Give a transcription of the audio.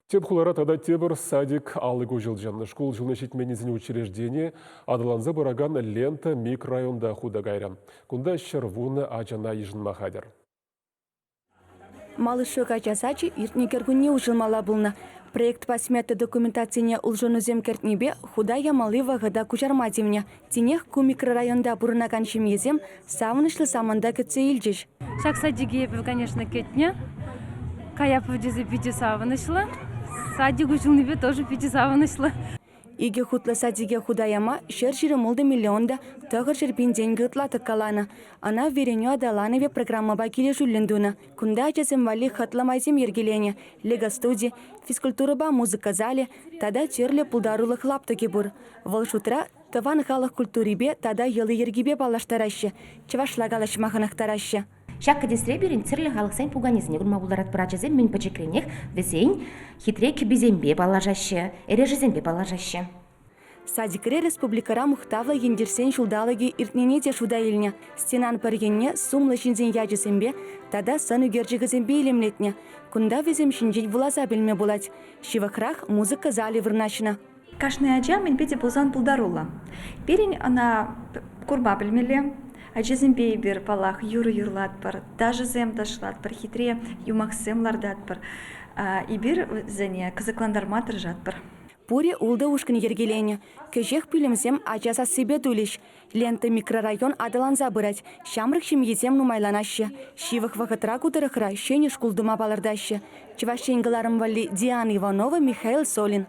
Тепхулара тада тебір садик алыгу жылжан. Школ жылны шетменезіне учреждение адыланза бараган лента микрорайонда худа гайран. Кунда шырвуны ажана ежін махадер. Малышок ачасачи иртникер күнне ужылмала булна. Проект посметы документацияне улжонузем кертнебе худа ямалы вағыда кучармадимне. Тенех ку микрорайонда бурнаган шимезем савынышлы саманда кетсе илжеш. Шак садиге, конечно, кетне. Кая повдезе пяти савынышлы. Садигу жылныбе тоже пяти савынышлы. Иге хутла садиге худаяма шер молды миллионда тағыр жербен деньги ытлаты калана. Ана вереню адаланове программаба келе жүліндуна. Кунда ачасым вали хатламайзем ергелене. Лего студия, физкультураба музыка зале, тада черле пулдарулы хлаптыки бур. Волшутра таван халық культурибе тада елы ергибе балаштарашы. Чавашлагалаш маханақтарашы. Шакка десреберин цирли халыксайн пуганезіне гурма булдарат пырачызем мен пачекренех весень хитрек безембе балажаще, эрежезембе балажаще. Садикре республикара мухтавла ендерсен шулдалаги иртнене те шуда илне. Стенан паргенне сумлы шинзен яжесембе, тада сану гержигізембе илемлетне. Кунда везем шинжет вулаза білме булать. Шивахрах музыка зали вырнашына. Кашны ача мен пете пулзан пулдарула. Перин ана курба білмеле. Ачызембе бир палах юры юрлат бар, даже зем ташлат бар, хитре юмаксемлар дат бар. И бир зене кызыкландарма тыржат бар. Пури улда ушкин ергелене. Кежех пилимсем ачаса себе тулиш. Лента микрорайон адаланза бырать. Шамрых шимьезем нумайланаще. Шивах вахатра кутырыхра, шене шкулдыма балардаще. Чевашенгаларым вали Диана Иванова, Михаил Солин.